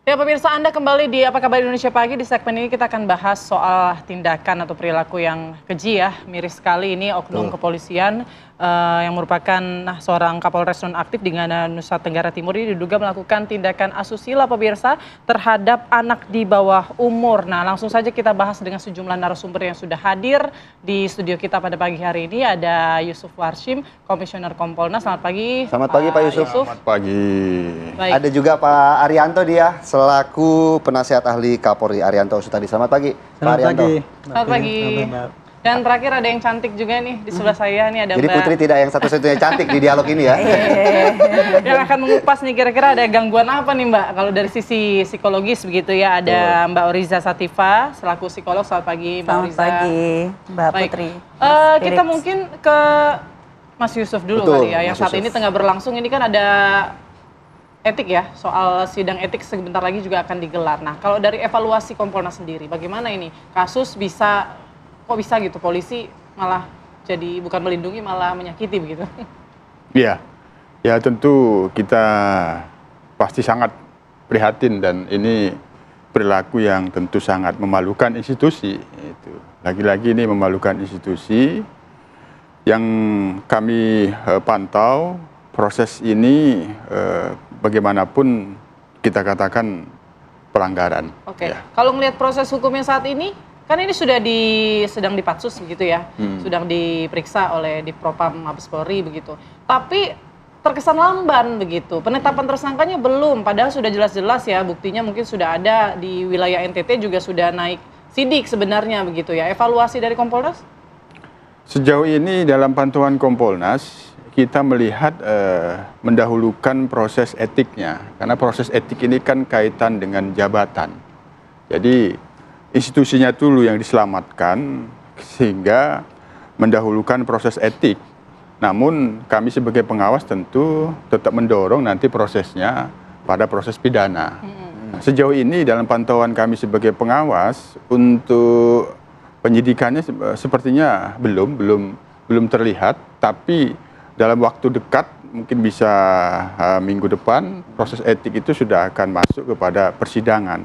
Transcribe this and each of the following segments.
Ya pemirsa, Anda kembali di Apa Kabar Indonesia Pagi. Di segmen ini kita akan bahas soal tindakan atau perilaku yang keji ya. Miris sekali ini oknum kepolisian yang merupakan seorang Kapolres nonaktif di Ngada, Nusa Tenggara Timur ini diduga melakukan tindakan asusila pemirsa terhadap anak di bawah umur. Nah, langsung saja kita bahas dengan sejumlah narasumber yang sudah hadir di studio kita pada pagi hari ini. Ada Yusuf Warshim, Komisioner Kompolnas. Selamat pagi. Selamat pagi Pak Yusuf. Selamat pagi. Baik. Ada juga Pak Arianto dia selaku penasihat ahli Kapolri Arianto Sutadi. Selamat pagi Pak Arianto. Selamat pagi. Dan terakhir ada yang cantik juga nih di sebelah saya nih ada Jadi Mbak. Putri tidak yang satu-satunya cantik di dialog ini ya. Yang akan mengupas nih kira-kira ada gangguan apa nih Mbak kalau dari sisi psikologis begitu ya. Ada Mbak Oriza Sativa selaku psikolog. Selamat pagi Mbak Oriza. Selamat pagi Mbak Baik. Putri. Kita mungkin ke Mas Yusuf dulu kali ya. Yang saat ini tengah berlangsung ini kan ada etik ya, soal sidang etik sebentar lagi juga akan digelar. Nah, kalau dari evaluasi Kompolnas sendiri, bagaimana ini kasus kok bisa gitu polisi malah jadi bukan melindungi malah menyakiti begitu? Iya, ya tentu kita pasti sangat prihatin dan ini perilaku yang tentu sangat memalukan institusi. Lagi-lagi ini memalukan institusi yang kami pantau proses ini bagaimanapun kita katakan pelanggaran. Oke. Ya. Kalau melihat proses hukumnya saat ini, kan ini sedang dipatsus begitu ya, sedang diperiksa oleh Divpropam Mabes Polri begitu. Tapi terkesan lamban begitu. Penetapan tersangkanya belum, padahal sudah jelas-jelas ya buktinya mungkin sudah ada di wilayah NTT juga sudah naik sidik sebenarnya begitu ya. Evaluasi dari Kompolnas? Sejauh ini dalam pantauan Kompolnas kita melihat mendahulukan proses etiknya, karena proses etik ini kan kaitan dengan jabatan. Jadi institusinya dulu yang diselamatkan sehingga mendahulukan proses etik. Namun kami sebagai pengawas tentu tetap mendorong nanti prosesnya pada proses pidana. Sejauh ini dalam pantauan kami sebagai pengawas untuk penyidikannya sepertinya belum terlihat, tapi dalam waktu dekat mungkin bisa minggu depan proses etik itu sudah akan masuk kepada persidangan.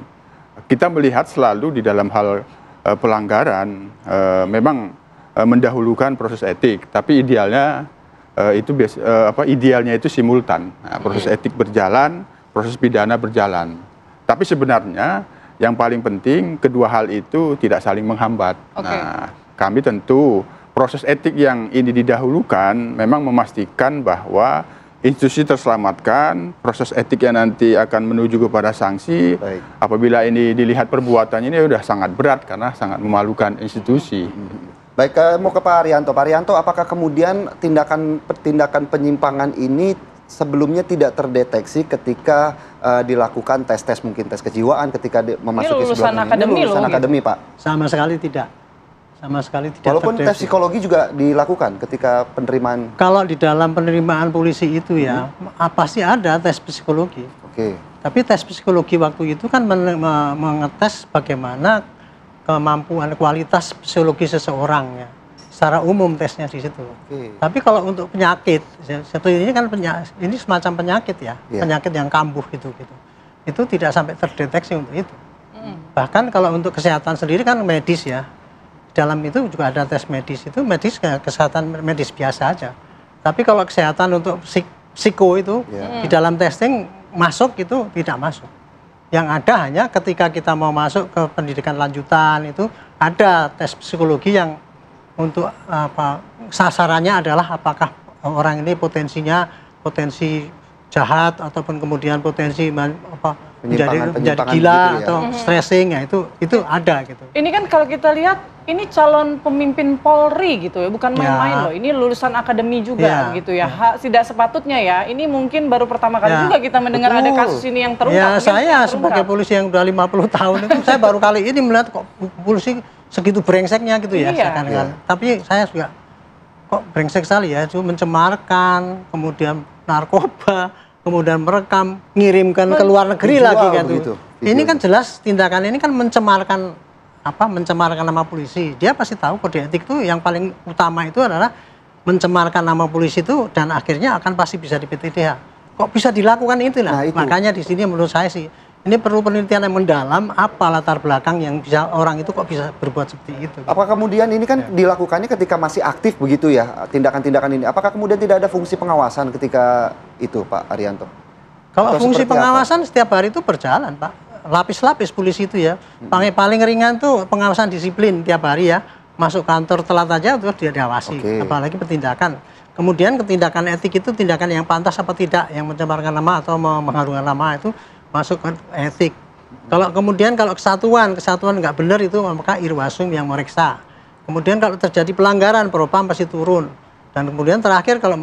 Kita melihat selalu di dalam hal pelanggaran memang mendahulukan proses etik, tapi idealnya idealnya itu simultan. Nah, proses etik berjalan, proses pidana berjalan. Tapi sebenarnya yang paling penting kedua hal itu tidak saling menghambat. Nah, kami tentu proses etik yang ini didahulukan memang memastikan bahwa institusi terselamatkan, proses etik yang nanti akan menuju kepada sanksi. Baik. Apabila ini dilihat perbuatannya ini sudah sangat berat karena sangat memalukan institusi. Baik, mau ke Pak Arianto. Pak Arianto, apakah kemudian tindakan penyimpangan ini sebelumnya tidak terdeteksi ketika dilakukan tes mungkin tes kejiwaan ketika memasuki lulusan akademi, Pak? Sama sekali tidak. Sama sekali tidak. Walaupun tes psikologi juga dilakukan ketika penerimaan. Kalau di dalam penerimaan polisi itu ya pasti ada tes psikologi. Oke. Tapi tes psikologi waktu itu kan mengetes bagaimana kemampuan kualitas psikologi seseorang ya. Secara umum tesnya di situ. Tapi kalau untuk penyakit, ini kan ini semacam penyakit ya, penyakit yang kambuh gitu. Itu tidak sampai terdeteksi untuk itu. Bahkan kalau untuk kesehatan sendiri kan medis ya. Dalam itu juga ada tes medis, itu kesehatan medis biasa aja. Tapi kalau kesehatan untuk psiko itu di dalam testing masuk itu tidak masuk. Yang ada hanya ketika kita mau masuk ke pendidikan lanjutan itu ada tes psikologi yang untuk sasarannya adalah apakah orang ini potensi jahat ataupun kemudian potensi menjadi gila gitu ya, atau stressing ya itu ada gitu. Ini kan kalau kita lihat ini calon pemimpin Polri gitu ya, bukan main-main loh. Ini lulusan akademi juga gitu ya. Tidak sepatutnya ya. Ini mungkin baru pertama kali juga kita mendengar ada kasus ini yang terungkap. Ya, saya sebagai polisi yang udah 50 tahun itu saya baru kali ini melihat kok polisi segitu brengseknya gitu ya. Tapi saya juga kok brengsek sekali ya, cuma mencemarkan, kemudian narkoba, kemudian merekam, ngirimkan ke luar negeri lagi kan itu. Ini kan jelas tindakan ini kan mencemarkan nama polisi. Dia pasti tahu kode etik itu yang paling utama itu adalah mencemarkan nama polisi itu dan akhirnya akan pasti bisa di PTDH. Kok bisa dilakukan itu lah. Makanya di sini menurut saya sih Ini perlu penelitian yang mendalam, apa latar belakang yang bisa orang itu kok bisa berbuat seperti itu. Apakah kemudian ini kan dilakukannya ketika masih aktif begitu ya, tindakan-tindakan ini? Apakah kemudian tidak ada fungsi pengawasan ketika itu, Pak Arianto? Kalau Atau fungsi seperti pengawasan setiap hari itu berjalan, Pak. Lapis-lapis polisi itu ya. Paling ringan tuh pengawasan disiplin tiap hari ya. Masuk kantor telat aja terus dia diawasi. Apalagi penindakan. Kemudian tindakan etik itu tindakan yang pantas apa tidak, yang mencemarkan nama atau mengharumkan nama itu masuk ke etik. Kalau kesatuan nggak benar itu maka Irwasum yang meriksa. Kemudian kalau terjadi pelanggaran Propam pasti turun. Dan kemudian terakhir kalau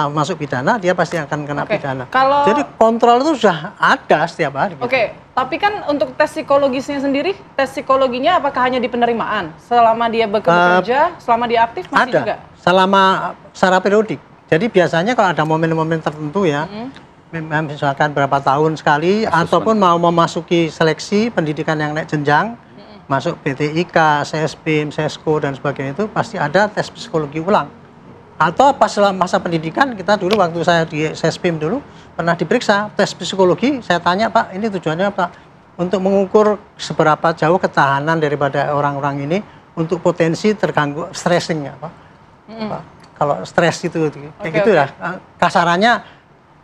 masuk pidana dia pasti akan kena pidana. Jadi kontrol itu sudah ada setiap hari. Oke, tapi kan untuk tes psikologisnya sendiri, tes psikologinya apakah hanya di penerimaan? Selama dia bekerja, selama dia aktif masih ada, juga? Selama secara periodik. Jadi biasanya kalau ada momen-momen tertentu ya, misalkan berapa tahun sekali, ataupun mau memasuki seleksi pendidikan yang naik jenjang, masuk PTIK, CSBIM, CESCO dan sebagainya itu pasti ada tes psikologi ulang. Atau pas masa pendidikan kita dulu waktu saya di CSBIM dulu pernah diperiksa tes psikologi, saya tanya Pak ini tujuannya apa? Untuk mengukur seberapa jauh ketahanan daripada orang-orang ini untuk potensi terganggu stressingnya Pak. Kalau stres itu kayak gitu ya kasarannya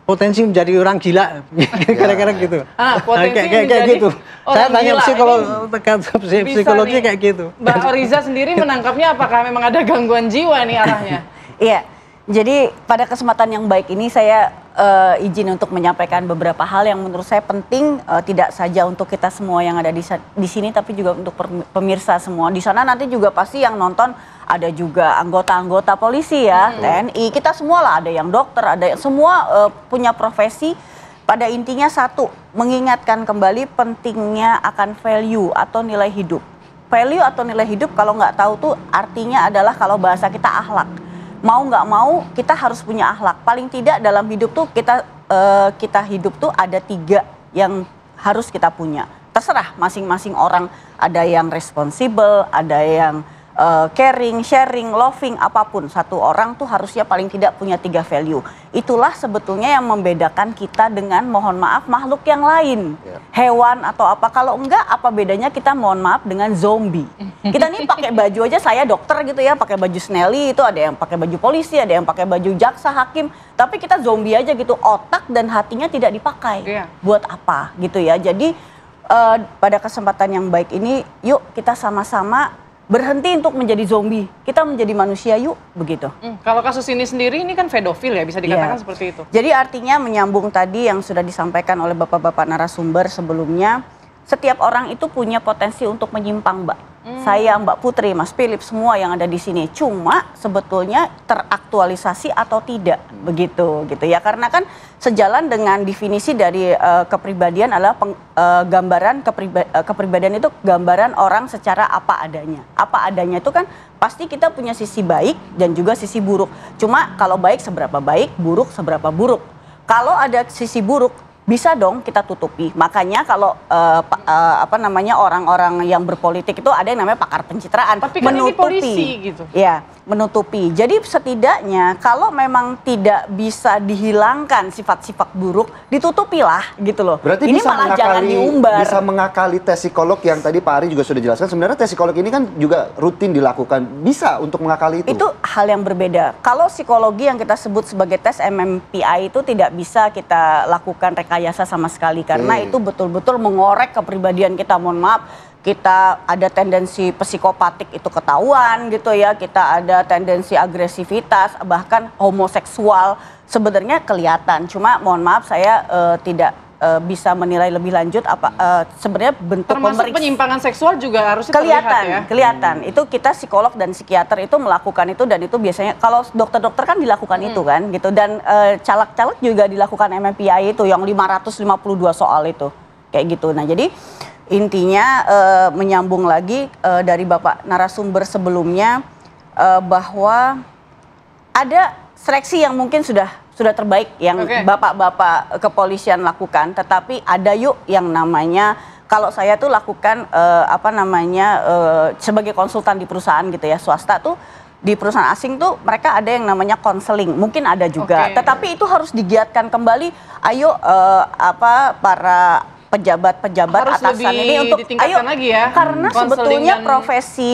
potensi menjadi orang gila kira-kira gitu. Potensi kayak gitu. Saya tanya psikologi kayak gitu. Mbak Oriza sendiri menangkapnya apakah memang ada gangguan jiwa nih arahnya? Iya, jadi pada kesempatan yang baik ini saya izin untuk menyampaikan beberapa hal yang menurut saya penting, tidak saja untuk kita semua yang ada di sini, tapi juga untuk pemirsa semua. Di sana nanti juga pasti yang nonton ada juga anggota-anggota polisi ya, TNI, kita semua lah, ada yang dokter, ada yang semua punya profesi. Pada intinya satu, mengingatkan kembali pentingnya akan value atau nilai hidup. Value atau nilai hidup kalau nggak tahu tuh artinya adalah kalau bahasa kita akhlak. Mau nggak mau kita harus punya akhlak. Paling tidak dalam hidup tuh kita hidup tuh ada 3 yang harus kita punya. Terserah masing-masing orang, ada yang responsible, ada yang caring, sharing, loving, apapun. Satu orang tuh harusnya paling tidak punya 3 value. Itulah sebetulnya yang membedakan kita dengan, mohon maaf, makhluk yang lain. Hewan atau apa. Kalau enggak, apa bedanya kita, mohon maaf, dengan zombie. Kita nih pakai baju aja, saya dokter gitu ya, pakai baju Snelly, itu ada yang pakai baju polisi, ada yang pakai baju jaksa, hakim. Tapi kita zombie aja gitu, otak dan hatinya tidak dipakai. Buat apa gitu ya. Jadi pada kesempatan yang baik ini, yuk kita sama-sama berhenti untuk menjadi zombie, kita menjadi manusia yuk, begitu. Kalau kasus ini sendiri, ini kan pedofil ya, bisa dikatakan seperti itu. Jadi artinya menyambung tadi yang sudah disampaikan oleh bapak-bapak narasumber sebelumnya, setiap orang itu punya potensi untuk menyimpang, Mbak. Saya, Mbak Putri, Mas Philip, semua yang ada di sini. Cuma sebetulnya teraktualisasi atau tidak, begitu gitu ya. Karena kan sejalan dengan definisi dari kepribadian adalah gambaran kepribadian itu gambaran orang secara apa adanya. Apa adanya itu kan pasti kita punya sisi baik dan juga sisi buruk. Cuma kalau baik seberapa baik, buruk seberapa buruk. Kalau ada sisi buruk, bisa dong kita tutupi. Makanya kalau orang-orang yang berpolitik itu ada yang namanya pakar pencitraan. Tapi kan ini polisi gitu. Ya, menutupi. Jadi setidaknya kalau memang tidak bisa dihilangkan sifat-sifat buruk, ditutupilah gitu loh. Berarti ini malah jangan diumbar. Bisa mengakali tes psikolog yang tadi Pak Ari juga sudah jelaskan. Sebenarnya tes psikolog ini kan juga rutin dilakukan. Bisa untuk mengakali itu. Itu hal yang berbeda. Kalau psikologi yang kita sebut sebagai tes MMPI itu tidak bisa kita lakukan rekayasa sama sekali. Karena itu betul-betul mengorek kepribadian kita. Mohon maaf, kita ada tendensi psikopatik itu ketahuan gitu ya. Kita ada tendensi agresivitas, bahkan homoseksual sebenarnya kelihatan. Cuma mohon maaf saya tidak bisa menilai lebih lanjut apa sebenarnya bentuk termasuk penyimpangan seksual juga harusnya kelihatan terlihat, ya? Kelihatan. Itu kita psikolog dan psikiater itu melakukan itu, dan itu biasanya kalau dokter-dokter kan dilakukan itu kan gitu, dan caleg-caleg juga dilakukan MMPI itu yang 552 soal itu kayak gitu. Nah, jadi intinya menyambung lagi dari Bapak narasumber sebelumnya bahwa ada seleksi yang mungkin sudah terbaik yang bapak-bapak kepolisian lakukan, tetapi ada yuk yang namanya, kalau saya tuh lakukan sebagai konsultan di perusahaan gitu ya, swasta tuh, di perusahaan asing tuh mereka ada yang namanya konseling, mungkin ada juga, tetapi itu harus digiatkan kembali. Ayo para pejabat-pejabat Harus atasan lebih ini untuk ditingkatkan lagi ya, karena konseling sebetulnya dan- profesi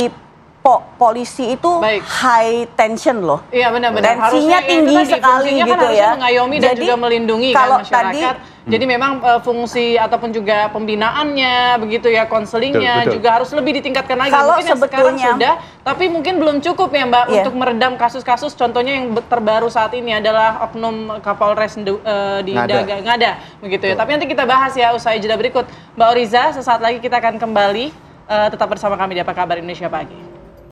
polisi itu Baik. high tension loh. Iya benar-benar. Tensinya Harusnya tinggi itu tadi, sekali fungsinya kan gitu harusnya ya. mengayomi dan Jadi, juga melindungi kalau kan masyarakat. Jadi memang fungsi ataupun juga pembinaannya begitu ya, konselingnya Betul. juga harus lebih ditingkatkan lagi. Kalau Mungkin yang sekarang sebetulnya- sudah, tapi mungkin belum cukup ya Mbak Iya. untuk meredam kasus-kasus. Contohnya yang terbaru saat ini adalah oknum Kapolres di Ngada begitu ya. Tapi nanti kita bahas ya usai jeda berikut. Mbak Oriza, sesaat lagi kita akan kembali. Tetap bersama kami di Apa Kabar Indonesia Pagi.